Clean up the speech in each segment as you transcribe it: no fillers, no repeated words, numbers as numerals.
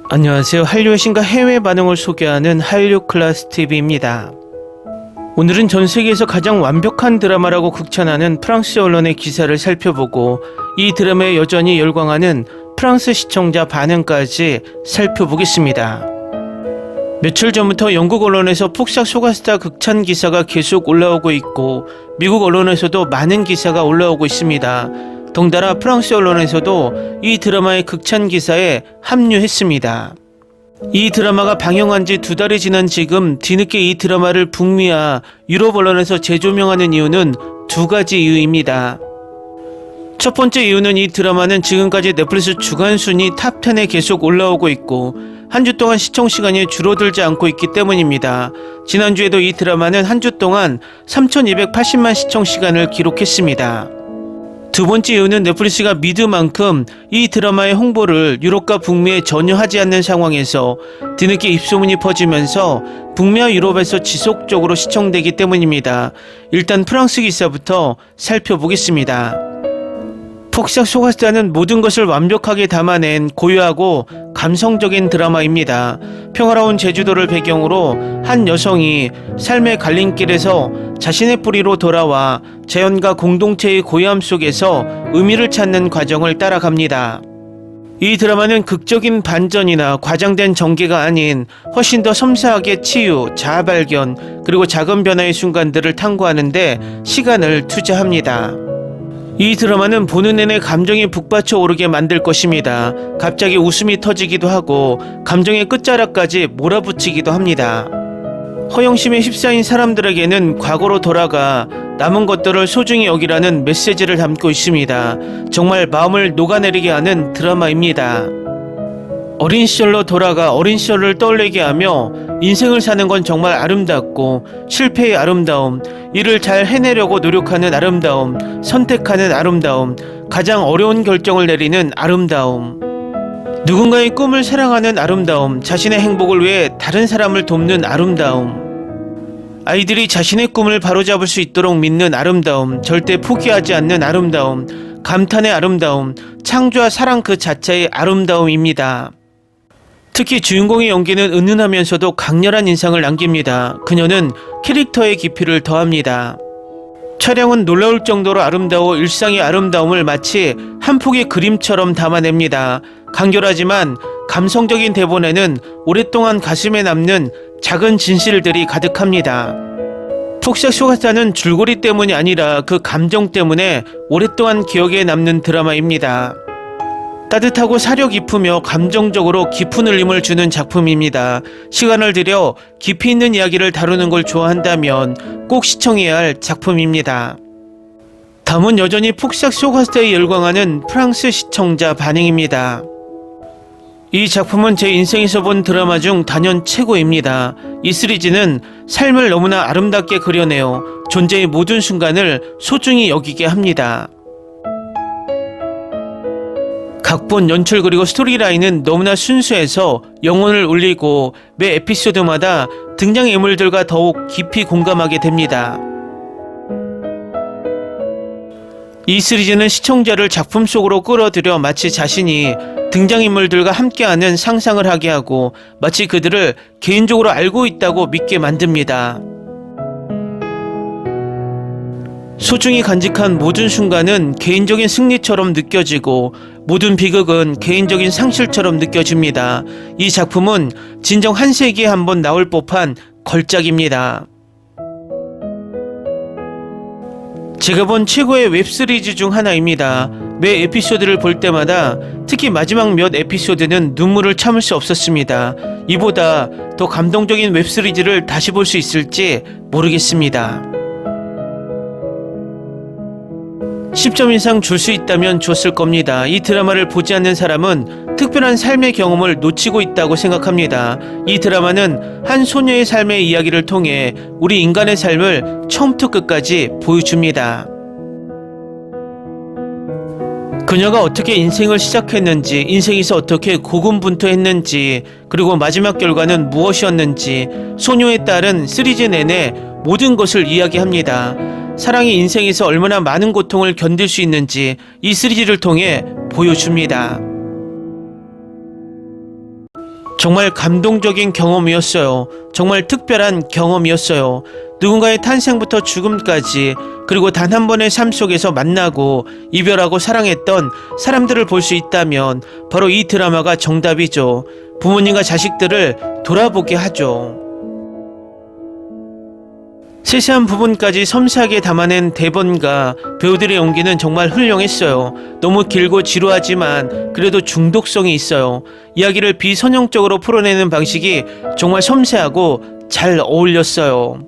안녕하세요. 한류의 신과 해외 반응을 소개하는 한류클래스TV입니다. 오늘은 전 세계에서 가장 완벽한 드라마라고 극찬하는 프랑스 언론의 기사를 살펴보고 이 드라마에 여전히 열광하는 프랑스 시청자 반응까지 살펴보겠습니다. 며칠 전부터 영국 언론에서 폭삭 소가스타 극찬 기사가 계속 올라오고 있고 미국 언론에서도 많은 기사가 올라오고 있습니다. 덩달아 프랑스 언론에서도 이 드라마의 극찬 기사에 합류했습니다. 이 드라마가 방영한 지 2달이 지난 지금 뒤늦게 이 드라마를 북미와 유럽 언론에서 재조명하는 이유는 2가지 이유입니다. 첫 번째 이유는 이 드라마는 지금까지 넷플릭스 주간 순위 탑10에 계속 올라오고 있고 한 주 동안 시청 시간이 줄어들지 않고 있기 때문입니다. 지난주에도 이 드라마는 한 주 동안 3,280만 시청 시간을 기록했습니다. 두 번째 이유는 넷플릭스가 미드만큼 이 드라마의 홍보를 유럽과 북미에 전혀 하지 않는 상황에서 뒤늦게 입소문이 퍼지면서 북미와 유럽에서 지속적으로 시청되기 때문입니다. 일단 프랑스 기사부터 살펴보겠습니다. 폭삭 소가스타는 모든 것을 완벽하게 담아낸 고요하고 감성적인 드라마입니다. 평화로운 제주도를 배경으로 한 여성이 삶의 갈림길에서 자신의 뿌리로 돌아와 자연과 공동체의 고요함 속에서 의미를 찾는 과정을 따라갑니다. 이 드라마는 극적인 반전이나 과장된 전개가 아닌 훨씬 더 섬세하게 치유, 자아발견, 그리고 작은 변화의 순간들을 탐구하는데 시간을 투자합니다. 이 드라마는 보는 내내 감정이 북받쳐 오르게 만들 것입니다. 갑자기 웃음이 터지기도 하고 감정의 끝자락까지 몰아붙이기도 합니다. 허영심에 휩싸인 사람들에게는 과거로 돌아가 남은 것들을 소중히 여기라는 메시지를 담고 있습니다. 정말 마음을 녹아내리게 하는 드라마입니다. 어린 시절로 돌아가 어린 시절을 떠올리게 하며 인생을 사는 건 정말 아름답고 실패의 아름다움, 이를 잘 해내려고 노력하는 아름다움, 선택하는 아름다움, 가장 어려운 결정을 내리는 아름다움, 누군가의 꿈을 사랑하는 아름다움, 자신의 행복을 위해 다른 사람을 돕는 아름다움, 아이들이 자신의 꿈을 바로잡을 수 있도록 믿는 아름다움, 절대 포기하지 않는 아름다움, 감탄의 아름다움, 창조와 사랑 그 자체의 아름다움입니다. 특히 주인공의 연기는 은은하면서도 강렬한 인상을 남깁니다. 그녀는 캐릭터의 깊이를 더합니다. 촬영은 놀라울 정도로 아름다워 일상의 아름다움을 마치 한 폭의 그림처럼 담아냅니다. 간결하지만 감성적인 대본에는 오랫동안 가슴에 남는 작은 진실들이 가득합니다. 폭삭 소가스타는 줄거리 때문이 아니라 그 감정 때문에 오랫동안 기억에 남는 드라마입니다. 따뜻하고 사려 깊으며 감정적으로 깊은 울림을 주는 작품입니다. 시간을 들여 깊이 있는 이야기를 다루는 걸 좋아한다면 꼭 시청해야 할 작품입니다. 다음은 여전히 폭삭 소가스타에 열광하는 프랑스 시청자 반응입니다. 이 작품은 제 인생에서 본 드라마 중 단연 최고입니다. 이 시리즈는 삶을 너무나 아름답게 그려내어 존재의 모든 순간을 소중히 여기게 합니다. 각본, 연출 그리고 스토리라인은 너무나 순수해서 영혼을 울리고 매 에피소드마다 등장인물들과 더욱 깊이 공감하게 됩니다. 이 시리즈는 시청자를 작품 속으로 끌어들여 마치 자신이 등장인물들과 함께하는 상상을 하게 하고 마치 그들을 개인적으로 알고 있다고 믿게 만듭니다. 소중히 간직한 모든 순간은 개인적인 승리처럼 느껴지고 모든 비극은 개인적인 상실처럼 느껴집니다. 이 작품은 진정 한 세기에 한번 나올 법한 걸작입니다. 제가 본 최고의 웹시리즈 중 하나입니다. 매 에피소드를 볼 때마다 특히 마지막 몇 에피소드는 눈물을 참을 수 없었습니다. 이보다 더 감동적인 웹시리즈를 다시 볼 수 있을지 모르겠습니다. 10점 이상 줄 수 있다면 줬을 겁니다. 이 드라마를 보지 않는 사람은 특별한 삶의 경험을 놓치고 있다고 생각합니다. 이 드라마는 한 소녀의 삶의 이야기를 통해 우리 인간의 삶을 처음부터 끝까지 보여줍니다. 그녀가 어떻게 인생을 시작했는지, 인생에서 어떻게 고군분투했는지, 그리고 마지막 결과는 무엇이었는지 소녀에 따른 시리즈 내내 모든 것을 이야기합니다. 사랑이 인생에서 얼마나 많은 고통을 견딜 수 있는지 이 시리즈를 통해 보여줍니다. 정말 감동적인 경험이었어요. 정말 특별한 경험이었어요. 누군가의 탄생부터 죽음까지, 그리고 단 한 번의 삶 속에서 만나고 이별하고 사랑했던 사람들을 볼 수 있다면 바로 이 드라마가 정답이죠. 부모님과 자식들을 돌아보게 하죠. 세세한 부분까지 섬세하게 담아낸 대본과 배우들의 연기는 정말 훌륭했어요. 너무 길고 지루하지만 그래도 중독성이 있어요. 이야기를 비선형적으로 풀어내는 방식이 정말 섬세하고 잘 어울렸어요.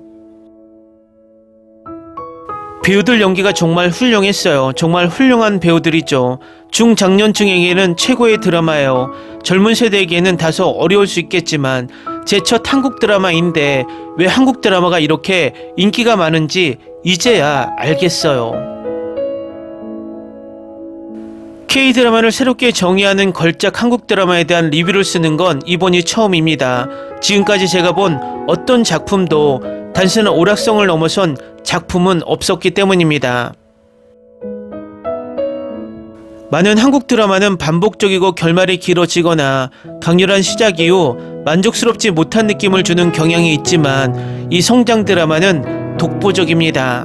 배우들 연기가 정말 훌륭했어요. 정말 훌륭한 배우들이죠. 중장년층에게는 최고의 드라마예요. 젊은 세대에게는 다소 어려울 수 있겠지만 제 첫 한국 드라마인데 왜 한국 드라마가 이렇게 인기가 많은지 이제야 알겠어요. K-드라마를 새롭게 정의하는 걸작 한국 드라마에 대한 리뷰를 쓰는 건 이번이 처음입니다. 지금까지 제가 본 어떤 작품도 단순한 오락성을 넘어선 작품은 없었기 때문입니다. 많은 한국 드라마는 반복적이고 결말이 길어지거나 강렬한 시작 이후 만족스럽지 못한 느낌을 주는 경향이 있지만 이 성장 드라마는 독보적입니다.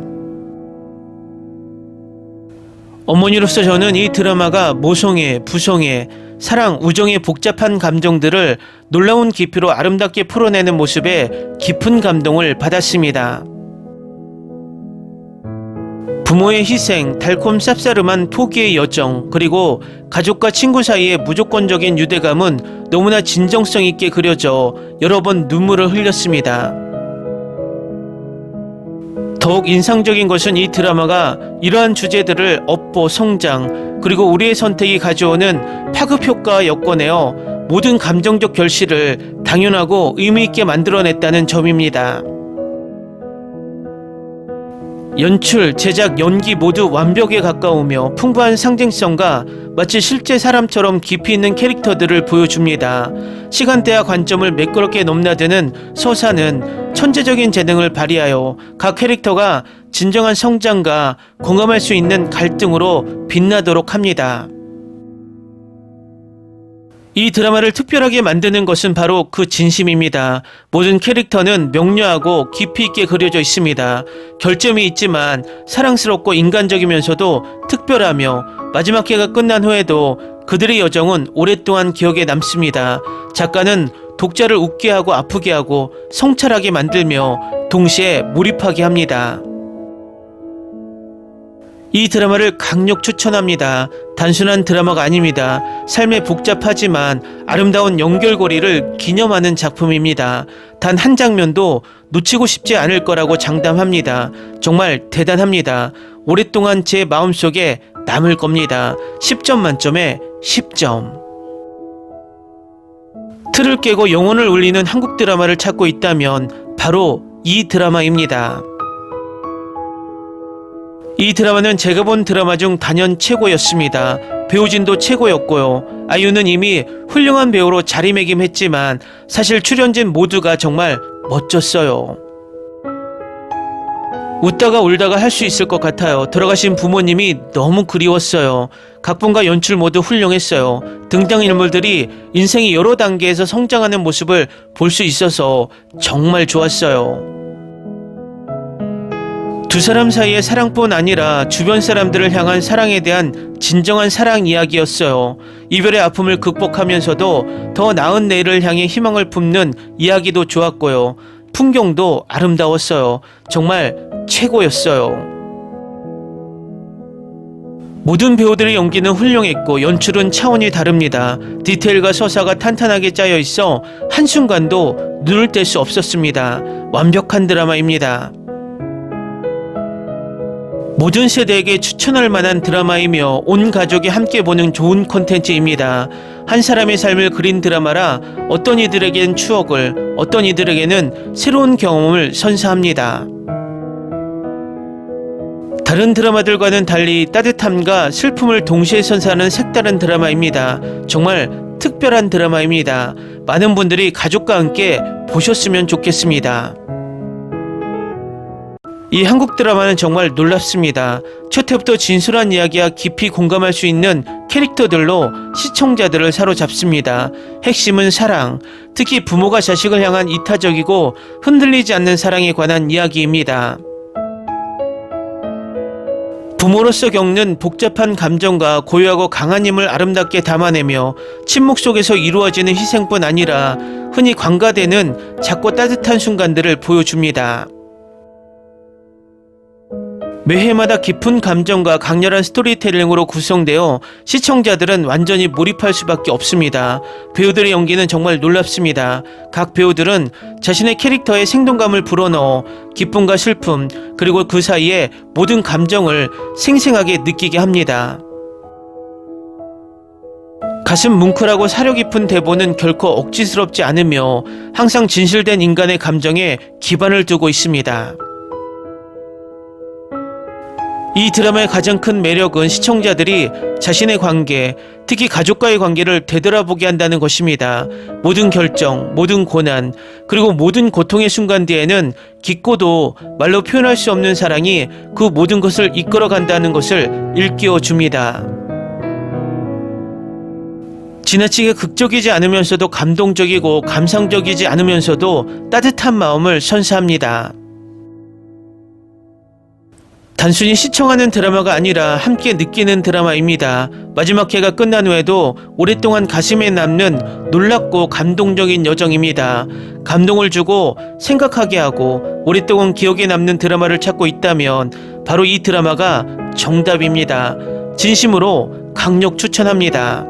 어머니로서 저는 이 드라마가 모성애, 부성애, 사랑, 우정의 복잡한 감정들을 놀라운 깊이로 아름답게 풀어내는 모습에 깊은 감동을 받았습니다. 부모의 희생, 달콤 쌉싸름한 포기의 여정, 그리고 가족과 친구 사이의 무조건적인 유대감은 너무나 진정성 있게 그려져 여러 번 눈물을 흘렸습니다. 더욱 인상적인 것은 이 드라마가 이러한 주제들을 업보, 성장, 그리고 우리의 선택이 가져오는 파급 효과와 엮어내어 모든 감정적 결실을 당연하고 의미있게 만들어냈다는 점입니다. 연출, 제작, 연기 모두 완벽에 가까우며 풍부한 상징성과 마치 실제 사람처럼 깊이 있는 캐릭터들을 보여줍니다. 시간대와 관점을 매끄럽게 넘나드는 서사는 천재적인 재능을 발휘하여 각 캐릭터가 진정한 성장과 공감할 수 있는 갈등으로 빛나도록 합니다. 이 드라마를 특별하게 만드는 것은 바로 그 진심입니다. 모든 캐릭터는 명료하고 깊이 있게 그려져 있습니다. 결점이 있지만 사랑스럽고 인간적이면서도 특별하며 마지막 회가 끝난 후에도 그들의 여정은 오랫동안 기억에 남습니다. 작가는 독자를 웃게 하고 아프게 하고 성찰하게 만들며 동시에 몰입하게 합니다. 이 드라마를 강력 추천합니다. 단순한 드라마가 아닙니다. 삶의 복잡하지만 아름다운 연결고리를 기념하는 작품입니다. 단 한 장면도 놓치고 싶지 않을 거라고 장담합니다. 정말 대단합니다. 오랫동안 제 마음속에 남을 겁니다. 10점 만점에 10점. 틀을 깨고 영혼을 울리는 한국 드라마를 찾고 있다면 바로 이 드라마입니다. 이 드라마는 제가 본 드라마 중 단연 최고였습니다. 배우진도 최고였고요. 아이유는 이미 훌륭한 배우로 자리매김했지만 사실 출연진 모두가 정말 멋졌어요. 웃다가 울다가 할 수 있을 것 같아요. 돌아가신 부모님이 너무 그리웠어요. 각본과 연출 모두 훌륭했어요. 등장인물들이 인생의 여러 단계에서 성장하는 모습을 볼 수 있어서 정말 좋았어요. 두 사람 사이의 사랑뿐 아니라 주변 사람들을 향한 사랑에 대한 진정한 사랑 이야기였어요. 이별의 아픔을 극복하면서도 더 나은 내일을 향해 희망을 품는 이야기도 좋았고요. 풍경도 아름다웠어요. 정말 최고였어요. 모든 배우들의 연기는 훌륭했고 연출은 차원이 다릅니다. 디테일과 서사가 탄탄하게 짜여 있어 한순간도 눈을 뗄 수 없었습니다. 완벽한 드라마입니다. 모든 세대에게 추천할 만한 드라마이며 온 가족이 함께 보는 좋은 콘텐츠입니다. 한 사람의 삶을 그린 드라마라 어떤 이들에겐 추억을, 어떤 이들에게는 새로운 경험을 선사합니다. 다른 드라마들과는 달리 따뜻함과 슬픔을 동시에 선사하는 색다른 드라마입니다. 정말 특별한 드라마입니다. 많은 분들이 가족과 함께 보셨으면 좋겠습니다. 이 한국 드라마는 정말 놀랍습니다. 첫 회부터 진솔한 이야기와 깊이 공감할 수 있는 캐릭터들로 시청자들을 사로잡습니다. 핵심은 사랑, 특히 부모가 자식을 향한 이타적이고 흔들리지 않는 사랑에 관한 이야기입니다. 부모로서 겪는 복잡한 감정과 고요하고 강한 힘을 아름답게 담아내며 침묵 속에서 이루어지는 희생뿐 아니라 흔히 관가되는 작고 따뜻한 순간들을 보여줍니다. 매회마다 깊은 감정과 강렬한 스토리텔링으로 구성되어 시청자들은 완전히 몰입할 수밖에 없습니다. 배우들의 연기는 정말 놀랍습니다. 각 배우들은 자신의 캐릭터에 생동감을 불어넣어 기쁨과 슬픔, 그리고 그 사이에 모든 감정을 생생하게 느끼게 합니다. 가슴 뭉클하고 사려 깊은 대본은 결코 억지스럽지 않으며 항상 진실된 인간의 감정에 기반을 두고 있습니다. 이 드라마의 가장 큰 매력은 시청자들이 자신의 관계, 특히 가족과의 관계를 되돌아보게 한다는 것입니다. 모든 결정, 모든 고난, 그리고 모든 고통의 순간 뒤에는 깊고도 말로 표현할 수 없는 사랑이 그 모든 것을 이끌어간다는 것을 일깨워 줍니다. 지나치게 극적이지 않으면서도 감동적이고 감상적이지 않으면서도 따뜻한 마음을 선사합니다. 단순히 시청하는 드라마가 아니라 함께 느끼는 드라마입니다. 마지막 회가 끝난 후에도 오랫동안 가슴에 남는 놀랍고 감동적인 여정입니다. 감동을 주고 생각하게 하고 오랫동안 기억에 남는 드라마를 찾고 있다면 바로 이 드라마가 정답입니다. 진심으로 강력 추천합니다.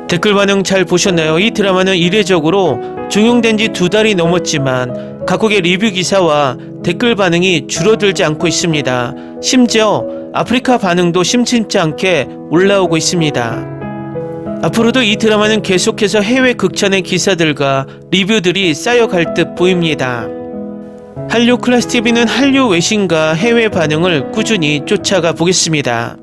댓글 반응 잘 보셨나요? 이 드라마는 이례적으로 종영된 지 2달이 넘었지만 각국의 리뷰 기사와 댓글 반응이 줄어들지 않고 있습니다. 심지어 아프리카 반응도 심심치 않게 올라오고 있습니다. 앞으로도 이 드라마는 계속해서 해외 극찬의 기사들과 리뷰들이 쌓여갈 듯 보입니다. 한류 클래스TV는 한류 외신과 해외 반응을 꾸준히 쫓아가 보겠습니다.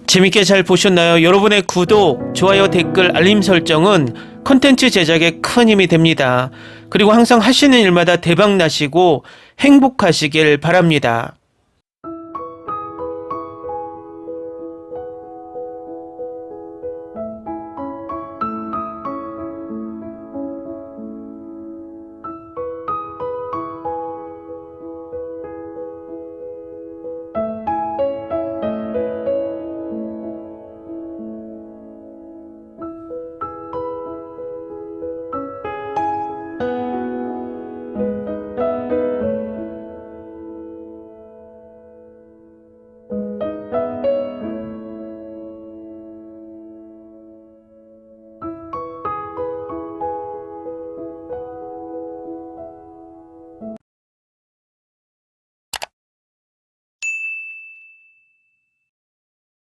재밌게 잘 보셨나요? 여러분의 구독, 좋아요, 댓글, 알림 설정은 컨텐츠 제작에 큰 힘이 됩니다. 그리고 항상 하시는 일마다 대박 나시고 행복하시길 바랍니다.